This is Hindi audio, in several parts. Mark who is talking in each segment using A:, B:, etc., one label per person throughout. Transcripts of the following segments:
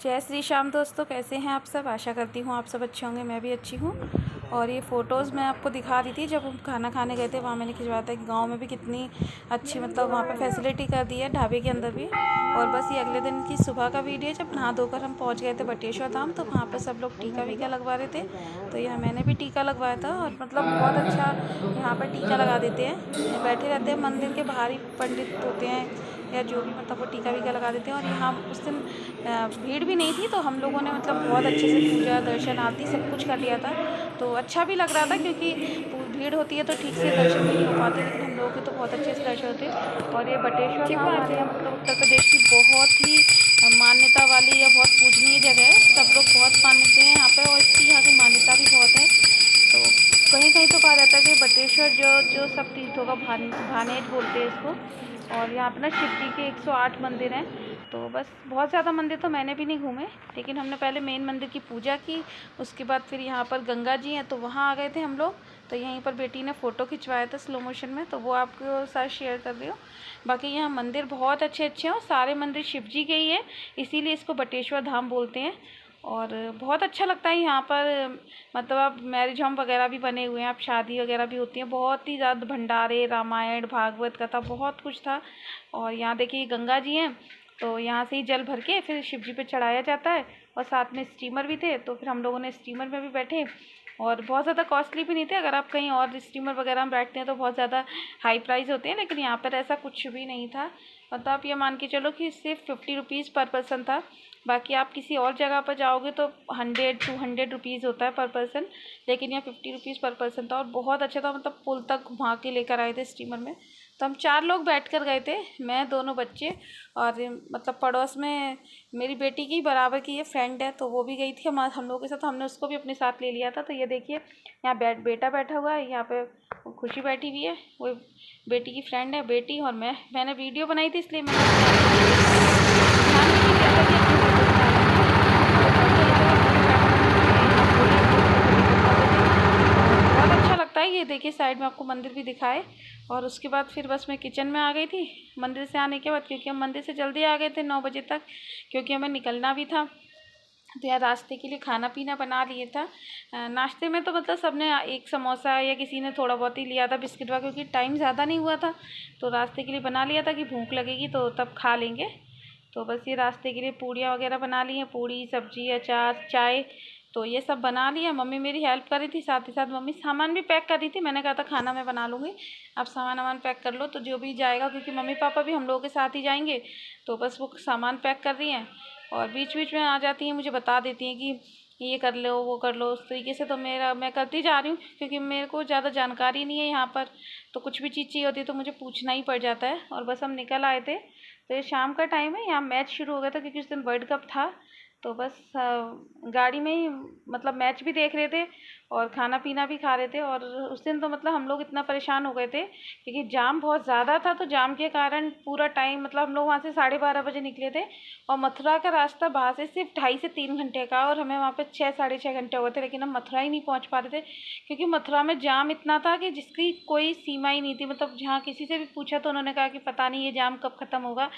A: जय श्री श्याम दोस्तों, कैसे हैं आप सब। आशा करती हूँ आप सब अच्छे होंगे, मैं भी अच्छी हूँ। और ये फ़ोटोज़ मैं आपको दिखा रही थी जब हम खाना खाने गए थे, वहाँ मैंने खिंचवाया था कि गांव में भी कितनी अच्छी मतलब वहाँ पे फैसिलिटी कर दी है ढाबे के अंदर भी। और बस ये अगले दिन की सुबह का वीडियो, जब नहा धोकर हम पहुँच गए थे बटेश्वर धाम, तो वहाँ पर सब लोग टीका वीका लगवा रहे थे। तो यहाँ मैंने भी टीका लगवाया था और मतलब बहुत अच्छा यहाँ पर टीका लगा देते हैं, बैठे रहते हैं मंदिर के बाहर ही पंडित होते हैं या जो भी मतलब वो टीका वीका लगा देते हैं। और यहाँ उस दिन भीड़ भी नहीं थी, तो हम लोगों ने मतलब बहुत अच्छे से पूजा दर्शन आरती सब कुछ कर लिया था। तो अच्छा भी लग रहा था क्योंकि भीड़ होती है तो ठीक से दर्शन भी नहीं हो पाते, लेकिन हम लोगों के तो बहुत अच्छे से दर्शन होते। और ये बटेश्वर धाम हमारे यहाँ मतलब उत्तर प्रदेश की बहुत ही मान्यता वाली या बहुत पूजनीय जगह है। सब लोग बहुत मानते हैं यहाँ पे और इसकी यहाँ की मान्यता भी बहुत है। तो कहीं कहीं तो कहा जाता है कि बटेश्वर जो जो सब तीर्थों का भानेज बोलते हैं इसको। और यहाँ पे ना शिव जी के 108 मंदिर हैं। तो बस बहुत ज़्यादा मंदिर तो मैंने भी नहीं घूमे, लेकिन हमने पहले मेन मंदिर की पूजा की, उसके बाद फिर यहाँ पर गंगा जी हैं तो वहाँ आ गए थे हम लोग। तो यहीं पर बेटी ने फ़ोटो खिंचवाया था स्लो मोशन में, तो वो आपको साथ शेयर कर रही हूँ। बाकी यहाँ मंदिर बहुत अच्छे अच्छे हैं और सारे मंदिर शिव जी के ही हैं, इसीलिए इसको बटेश्वर धाम बोलते हैं। और बहुत अच्छा लगता है यहाँ पर, मतलब आप मैरिज होम वगैरह भी बने हुए हैं, आप शादी वगैरह भी होती हैं, बहुत ही ज़्यादा भंडारे रामायण भागवत कथा बहुत कुछ था। और यहाँ देखिए गंगा जी हैं, तो यहाँ से ही जल भर के फिर शिव जी पे चढ़ाया जाता है। और साथ में स्टीमर भी थे, तो फिर हम लोगों ने स्टीमर में भी बैठे। और बहुत ज़्यादा कॉस्टली भी नहीं थे, अगर आप कहीं और स्टीमर वगैरह में बैठते हैं तो बहुत ज़्यादा हाई प्राइस होते हैं, लेकिन यहाँ पर ऐसा कुछ भी नहीं था। मतलब आप ये मान के चलो कि सिर्फ 50 रुपीज़ पर पर्सन था। बाकी आप किसी और जगह पर जाओगे तो 100-200 रुपीज़ होता है पर पर्सन, लेकिन यहाँ 50 रुपीज़ पर पर्सन था। और बहुत अच्छा था, मतलब पुल तक घुमा के लेकर आए थे स्टीमर में। तो हम 4 लोग बैठ कर गए थे, मैं दोनों बच्चे और मतलब पड़ोस में मेरी बेटी की बराबर की ये फ्रेंड है, तो वो भी गई थी हम लोगों के साथ, तो हमने उसको भी अपने साथ ले लिया था। तो ये देखिए यहाँ बेटा बैठा हुआ है, यहाँ पे खुशी बैठी हुई है, वो बेटी की फ्रेंड है बेटी। और मैंने वीडियो बनाई थी इसलिए मैंने ध्यान भी नहीं दिया था कि अपनी फ़ोटो बना लेंगे। बहुत अच्छा लगता है। ये देखिए साइड में आपको मंदिर भी दिखाए। और उसके बाद फिर बस मैं किचन में आ गई थी मंदिर से आने के बाद, क्योंकि हम मंदिर से जल्दी आ गए थे 9 बजे तक, क्योंकि हमें निकलना भी था। तो यार रास्ते के लिए खाना पीना बना लिए था। नाश्ते में तो मतलब सबने एक समोसा या किसी ने थोड़ा बहुत ही लिया था बिस्किट वगैरह, क्योंकि टाइम ज़्यादा नहीं हुआ था। तो रास्ते के लिए बना लिया था कि भूख लगेगी तो तब खा लेंगे। तो बस ये रास्ते के लिए पूड़ियाँ वगैरह बना ली हैं, पूड़ी सब्जी अचार चाय, तो ये सब बना लिया। मम्मी मेरी हेल्प कर रही थी, साथ ही साथ मम्मी सामान भी पैक कर रही थी। मैंने कहा था खाना मैं बना लूँगी, आप सामान वामान पैक कर लो। तो जो भी जाएगा, क्योंकि मम्मी पापा भी हम लोगों के साथ ही जाएंगे, तो बस वो सामान पैक कर रही हैं। और बीच बीच में आ जाती हैं, मुझे बता देती हैं कि ये कर लो वो कर लो, उस तरीके से। तो मैं करती जा रही हूँ, क्योंकि मेरे को ज़्यादा जानकारी नहीं है यहाँ पर, तो कुछ भी चीज़ चाहिए होती है तो मुझे पूछना ही पड़ जाता है। और बस हम निकल आए थे। तो ये शाम का टाइम है, यहाँ मैच शुरू हो गया था क्योंकि उस दिन वर्ल्ड कप था। तो बस गाड़ी में ही मतलब मैच भी देख रहे थे और खाना पीना भी खा रहे थे। और उस दिन तो मतलब हम लोग इतना परेशान हो गए थे क्योंकि जाम बहुत ज़्यादा था, तो जाम के कारण पूरा टाइम मतलब हम लोग वहाँ से 12:30 बजे निकले थे। और मथुरा का रास्ता वहाँ से सिर्फ 2.5 से 3 घंटे का, और हमें वहाँ पे 6-6.5 घंटे हो गए थे, लेकिन हम मथुरा ही नहीं पहुँच पा रहे थे क्योंकि मथुरा में जाम इतना था कि जिसकी कोई सीमा ही नहीं थी। मतलब जहाँ किसी से भी पूछा तो उन्होंने कहा कि पता नहीं ये जाम कब ख़त्म होगा,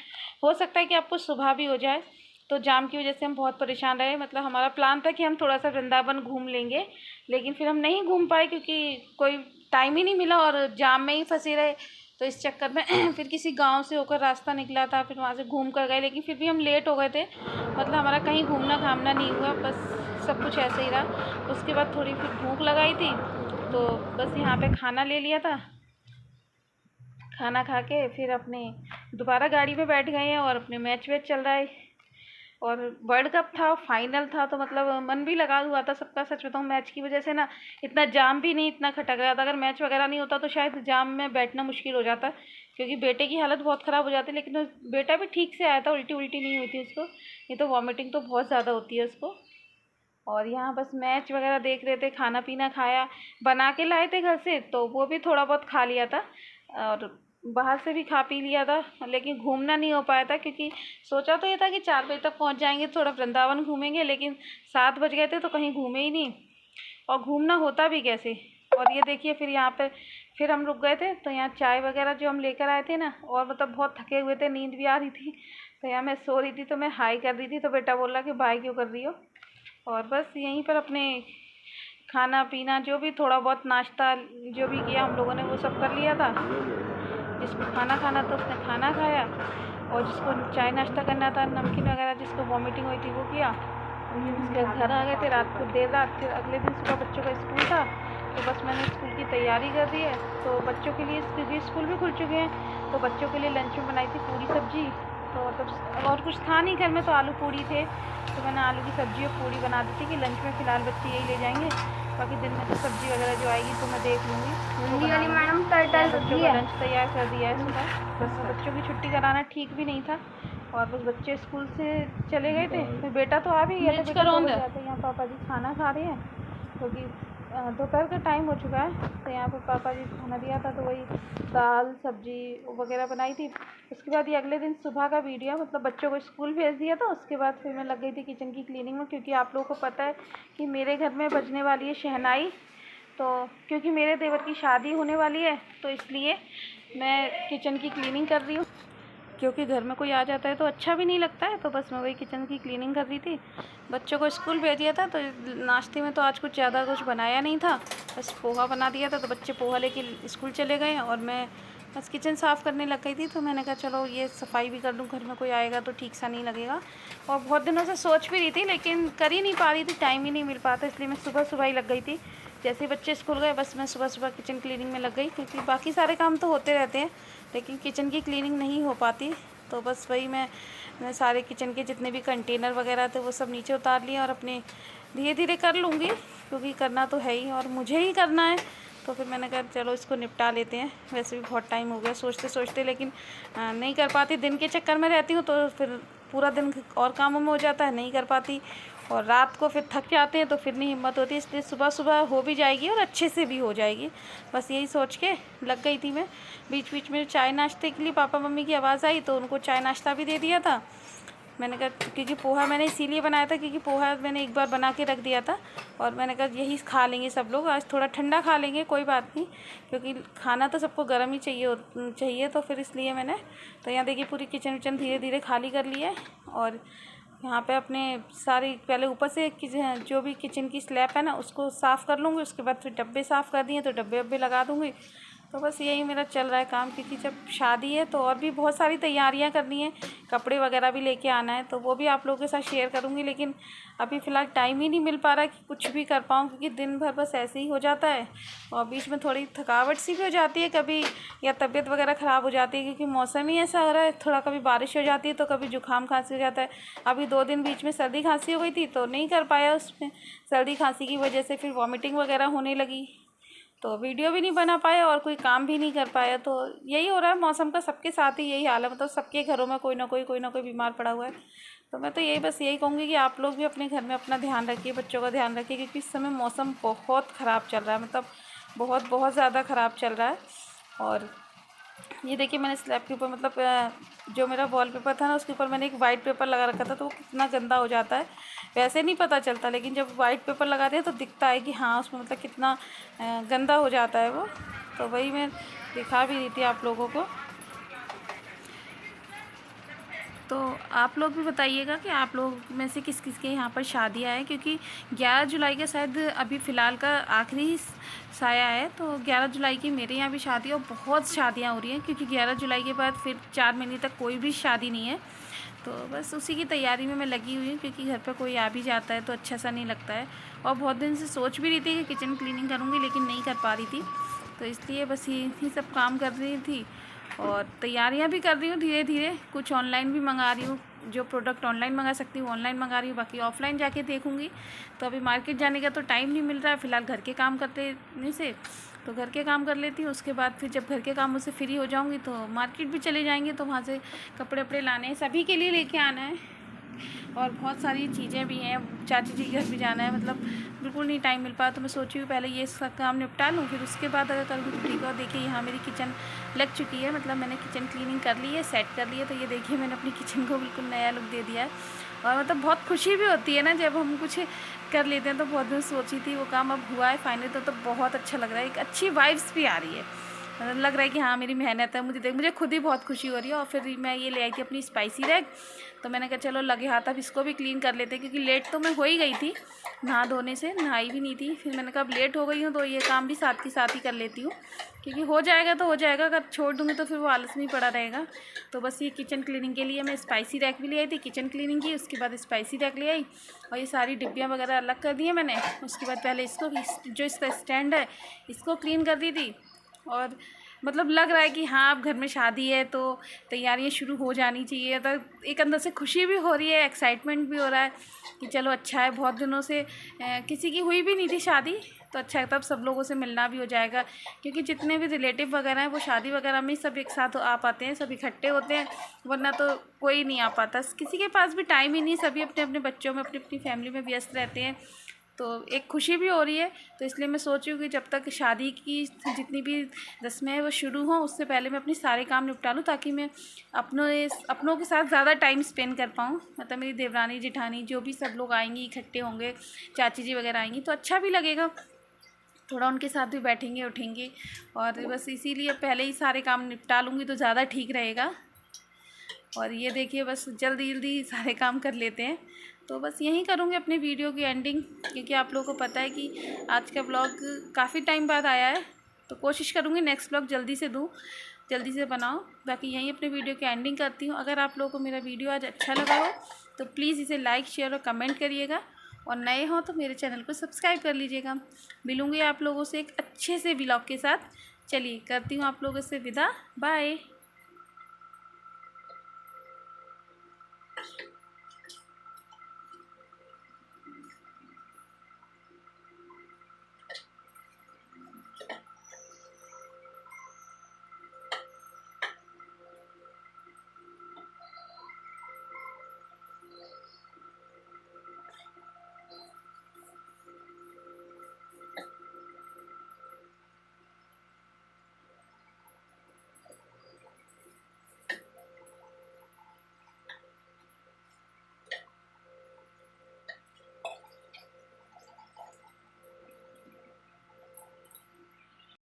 A: हो सकता है कि आपको सुबह भी हो जाए। तो जाम की वजह से हम बहुत परेशान रहे। मतलब हमारा प्लान था कि हम थोड़ा सा वृंदावन घूम लेंगे, लेकिन फिर हम नहीं घूम पाए क्योंकि कोई टाइम ही नहीं मिला और जाम में ही फंसे रहे। तो इस चक्कर में फिर किसी गांव से होकर रास्ता निकला था, फिर वहाँ से घूम कर गए, लेकिन फिर भी हम लेट हो गए थे। मतलब हमारा कहीं घूमना घामना नहीं हुआ, बस सब कुछ ऐसे ही रहा। उसके बाद थोड़ी फिर भूख लगाई थी, तो बस यहाँ पे खाना ले लिया था। खाना खा के फिर अपने दोबारा गाड़ी में बैठ गए हैं और अपने मैच वैच चल रहा है। और वर्ल्ड कप था, फाइनल था, तो मतलब मन भी लगा हुआ था सबका। सच बताऊँ मैच की वजह से ना इतना जाम भी नहीं इतना खटक रहा था। अगर मैच वगैरह नहीं होता तो शायद जाम में बैठना मुश्किल हो जाता, क्योंकि बेटे की हालत बहुत ख़राब हो जाती। लेकिन बेटा भी ठीक से आया था, उल्टी उल्टी नहीं हुई थी उसको, नहीं तो वॉमिटिंग तो बहुत ज़्यादा होती है उसको। और यहाँ बस मैच वगैरह देख रहे थे, खाना पीना खाया, बना के लाए थे घर से तो वो भी थोड़ा बहुत खा लिया था। और बाहर से भी खा पी लिया था, लेकिन घूमना नहीं हो पाया था क्योंकि सोचा तो ये था कि 4 बजे तक पहुँच जाएंगे, थोड़ा वृंदावन घूमेंगे, लेकिन 7 बज गए थे तो कहीं घूमे ही नहीं। और घूमना होता भी कैसे। और ये देखिए फिर यहाँ पे फिर हम रुक गए थे, तो यहाँ चाय वगैरह जो हम लेकर आए थे ना, और मतलब बहुत थके हुए थे, नींद भी आ रही थी, तो यहाँ मैं सो रही थी तो मैं हाई कर रही थी, तो बेटा बोल रहा कि बाय क्यों कर रही हो। और बस यहीं पर अपने खाना पीना जो भी थोड़ा बहुत नाश्ता जो भी किया हम लोगों ने वो सब कर लिया था। जिसको खाना खाना था उसने खाना खाया, और जिसको चाय नाश्ता करना था नमकीन वगैरह जिसको वॉमिटिंग हुई थी वो किया। उसके घर आ गए थे रात को देर रात। फिर अगले दिन सुबह बच्चों का स्कूल था, तो बस मैंने स्कूल की तैयारी कर दी है। तो बच्चों के लिए क्योंकि स्कूल भी खुल चुके हैं, तो बच्चों के लिए लंच में बनाई थी पूरी सब्जी। तो मतलब और कुछ था नहीं घर में, तो आलू पूड़ी थे, तो मैंने आलू की सब्ज़ी और पूड़ी बना दी थी कि लंच में फ़िलहाल बच्चे यही ले जाएंगे। बाकी दिन में तो सब्ज़ी वगैरह जो आएगी तो मैं देख लूँगी।
B: मैडम टर्टल
A: बच्चों का लंच तैयार कर दिया है सुबह। बस बच्चों की छुट्टी कराना ठीक भी नहीं था, और बस बच्चे स्कूल से चले गए थे। फिर बेटा तो आ भी गया था, बेटा हो जाते हैं। यहाँ पापा जी खाना खा रहे हैं क्योंकि दोपहर का टाइम हो चुका है। तो यहाँ पर पापा जी खाना दिया था, तो वही दाल सब्जी वगैरह बनाई थी। उसके बाद ये अगले दिन सुबह का वीडियो, मतलब बच्चों को स्कूल भेज दिया था। उसके बाद फिर मैं लग गई थी किचन की क्लीनिंग में, क्योंकि आप लोगों को पता है कि मेरे घर में बजने वाली है शहनाई। तो क्योंकि मेरे देवर की शादी होने वाली है, तो इसलिए मैं किचन की क्लीनिंग कर रही हूँ, क्योंकि घर में कोई आ जाता है तो अच्छा भी नहीं लगता है। तो बस मैं वही किचन की क्लीनिंग कर रही थी। बच्चों को स्कूल भेज दिया था, तो नाश्ते में तो आज कुछ ज़्यादा कुछ बनाया नहीं था, बस पोहा बना दिया था। तो बच्चे पोहा लेके स्कूल चले गए, और मैं बस किचन साफ़ करने लग गई थी। तो मैंने कहा चलो ये सफाई भी कर लूँ, घर में कोई आएगा तो ठीक सा नहीं लगेगा। और बहुत दिनों से सोच भी रही थी, लेकिन कर ही नहीं पा रही थी, टाइम ही नहीं मिल पाता, इसलिए मैं सुबह सुबह ही लग गई थी। जैसे बच्चे स्कूल गए बस मैं सुबह सुबह किचन क्लीनिंग में लग गई, क्योंकि बाकी सारे काम तो होते रहते हैं लेकिन किचन की क्लीनिंग नहीं हो पाती। तो बस वही मैं सारे किचन के जितने भी कंटेनर वगैरह थे वो सब नीचे उतार लिए, और अपने धीरे धीरे कर लूँगी, क्योंकि करना तो है ही और मुझे ही करना है। तो फिर मैंने कहा चलो इसको निपटा लेते हैं। वैसे भी बहुत टाइम हो गया सोचते सोचते, लेकिन नहीं कर पाती, दिन के चक्कर में रहती हूँ, तो फिर पूरा दिन और कामों में हो जाता है, नहीं कर पाती। और रात को फिर थक जाते हैं तो फिर नहीं हिम्मत होती, इसलिए सुबह सुबह हो भी जाएगी और अच्छे से भी हो जाएगी। बस यही सोच के लग गई थी मैं। बीच बीच में चाय नाश्ते के लिए पापा मम्मी की आवाज़ आई, तो उनको चाय नाश्ता भी दे दिया था। मैंने कहा क्योंकि पोहा मैंने इसीलिए बनाया था क्योंकि पोहा मैंने एक बार बना के रख दिया था, और मैंने कहा यही खा लेंगे सब लोग, आज थोड़ा ठंडा खा लेंगे कोई बात नहीं, क्योंकि खाना तो सबको गर्म ही चाहिए। तो फिर इसलिए मैंने, तो यहाँ देखिए पूरी किचन विचन धीरे धीरे खाली कर ली है। और यहाँ पे अपने सारी पहले ऊपर से जो भी किचन की स्लैब है ना उसको साफ़ कर लूँगी, उसके बाद फिर डब्बे साफ़ कर दिए तो डब्बे वब्बे लगा दूँगी। तो बस यही मेरा चल रहा है काम, क्योंकि जब शादी है तो और भी बहुत सारी तैयारियां करनी है, कपड़े वगैरह भी लेके आना है, तो वो भी आप लोगों के साथ शेयर करूँगी। लेकिन अभी फ़िलहाल टाइम ही नहीं मिल पा रहा कि कुछ भी कर पाऊँ, क्योंकि दिन भर बस ऐसे ही हो जाता है, और बीच में थोड़ी थकावट सी भी हो जाती है कभी, या तबीयत वगैरह ख़राब हो जाती है, क्योंकि मौसम ही ऐसा हो रहा है। थोड़ा कभी बारिश हो जाती है तो कभी जुकाम खांसी हो जाता है। अभी 2 दिन बीच में सर्दी खांसी हो गई थी, तो नहीं कर पाया उसमें, सर्दी खांसी की वजह से फिर वॉमिटिंग वगैरह होने लगी, तो वीडियो भी नहीं बना पाया और कोई काम भी नहीं कर पाया। तो यही हो रहा है मौसम का, सबके साथ ही यही हाल है, मतलब सबके घरों में कोई ना कोई बीमार पड़ा हुआ है। तो मैं तो यही कहूँगी कि आप लोग भी अपने घर में अपना ध्यान रखिए, बच्चों का ध्यान रखिए, क्योंकि इस समय मौसम बहुत ख़राब चल रहा है, मतलब बहुत बहुत ज़्यादा ख़राब चल रहा है। और ये देखिए मैंने स्लैब के ऊपर, मतलब जो मेरा वॉलपेपर था ना उसके ऊपर मैंने एक वाइट पेपर लगा रखा था, तो वो कितना गंदा हो जाता है, वैसे नहीं पता चलता, लेकिन जब वाइट पेपर लगाते हैं तो दिखता है कि हाँ उसमें मतलब कितना गंदा हो जाता है वो। तो वही मैं दिखा भी रही थी आप लोगों को। तो आप लोग भी बताइएगा कि आप लोग में से किस किस के यहाँ पर शादियाँ हैं, क्योंकि 11 जुलाई का शायद अभी फ़िलहाल का आखिरी साया है। तो 11 जुलाई की मेरे यहाँ भी शादी है, और बहुत शादियाँ हो रही हैं, क्योंकि 11 जुलाई के बाद फिर 4 महीने तक कोई भी शादी नहीं है। तो बस उसी की तैयारी में मैं लगी हुई हूँ, क्योंकि घर पर कोई आ भी जाता है तो अच्छा सा नहीं लगता है। और बहुत दिन से सोच भी रही थी कि किचन क्लीनिंग करूँगी, लेकिन नहीं कर पा रही थी, तो इसलिए बस यही सब काम कर रही थी। और तैयारियां भी कर रही हूँ धीरे धीरे, कुछ ऑनलाइन भी मंगा रही हूँ, जो प्रोडक्ट ऑनलाइन मंगा सकती हूँ ऑनलाइन मंगा रही हूँ, बाकी ऑफलाइन जाके देखूँगी। तो अभी मार्केट जाने का तो टाइम नहीं मिल रहा है फ़िलहाल, घर के काम करने से, तो घर के काम कर लेती हूँ। उसके बाद फिर जब घर के कामों से फ्री हो जाऊँगी तो मार्केट भी चले जाएंगे, तो वहाँ से कपड़े वपड़े लाने हैं, सभी के लिए लेके आना है, और बहुत सारी चीज़ें भी हैं, चाची जी के घर भी जाना है, मतलब बिल्कुल नहीं टाइम मिल पाया। तो मैं सोची हूँ पहले ये सब काम निपटा लूँ, फिर उसके बाद अगर करूँगी तो ठीक है। और देखिए यहाँ मेरी किचन लग चुकी है, मतलब मैंने किचन क्लीनिंग कर ली है, सेट कर ली है। तो ये देखिए मैंने अपनी किचन को बिल्कुल नया लुक दे दिया है, और मतलब बहुत खुशी भी होती है ना जब हम कुछ कर लेते हैं। तो बहुत दिन सोची थी वो काम अब हुआ है फाइनली, तो बहुत अच्छा लग रहा है, एक अच्छी वाइब्स भी आ रही है, लग रहा है कि हाँ मेरी मेहनत है। मुझे खुद ही बहुत खुशी हो रही है। और फिर मैं ये ले आई थी अपनी स्पाइसी रैक, तो मैंने कहा चलो लगे हाथ अब इसको भी क्लीन कर लेते, क्योंकि लेट तो मैं हो ही गई थी नहा धोने से, नहाई भी नहीं थी। फिर मैंने कहा अब लेट हो गई हूँ तो ये काम भी साथ के साथ ही कर लेती हूँ, क्योंकि हो जाएगा तो हो जाएगा, अगर छोड़ दूँगी तो फिर वो आलस में ही पड़ा रहेगा। तो बस ये किचन क्लीनिंग के लिए मैं स्पाइसी रैक भी ले आई थी, किचन क्लीनिंग की, उसके बाद स्पाइसी रैक ले आई और ये सारी डिब्बियाँ वगैरह अलग कर दी है मैंने। उसके बाद पहले इसको जो इसका स्टैंड है इसको क्लीन कर दी थी। और मतलब लग रहा है कि हाँ अब घर में शादी है तो तैयारियां शुरू हो जानी चाहिए। तो एक अंदर से खुशी भी हो रही है, एक्साइटमेंट भी हो रहा है कि चलो अच्छा है, बहुत दिनों से किसी की हुई भी नहीं थी शादी, तो अच्छा है तब सब लोगों से मिलना भी हो जाएगा, क्योंकि जितने भी रिलेटिव वगैरह हैं वो शादी वगैरह में सब एक साथ आ पाते हैं, सब इकट्ठे होते हैं, वरना तो कोई नहीं आ पाता, किसी के पास भी टाइम ही नहीं, सभी अपने अपने बच्चों में अपनी अपनी फैमिली में व्यस्त रहते हैं। तो एक खुशी भी हो रही है, तो इसलिए मैं सोच रही हूँ कि जब तक शादी की जितनी भी रस्में हैं वो शुरू हों उससे पहले मैं अपनी सारे काम निपटा लूँ, ताकि मैं अपनों के साथ ज़्यादा टाइम स्पेंड कर पाऊँ। मतलब मेरी देवरानी जेठानी जो भी सब लोग आएंगी, इकट्ठे होंगे, चाची जी वगैरह आएंगी, तो अच्छा भी लगेगा, थोड़ा उनके साथ भी बैठेंगे उठेंगे। और बस इसीलिए पहले ही सारे काम निपटा लूँगी तो ज़्यादा ठीक रहेगा। और ये देखिए बस जल्दी जल्दी सारे काम कर लेते हैं। तो बस यहीं करूँगी अपनी वीडियो की एंडिंग, क्योंकि आप लोगों को पता है कि आज का ब्लॉग काफ़ी टाइम बाद आया है, तो कोशिश करूँगी नेक्स्ट ब्लॉग जल्दी से दूँ, जल्दी से बनाओ। बाकी यहीं अपने वीडियो की एंडिंग करती हूँ। अगर आप लोगों को मेरा वीडियो आज अच्छा लगा हो तो प्लीज़ इसे लाइक शेयर और कमेंट करिएगा, और नए हो तो मेरे चैनल को सब्सक्राइब कर लीजिएगा। मिलूँगी आप लोगों से एक अच्छे से ब्लॉग के साथ। चलिए करती हूँ आप लोगों से विदा, बाय।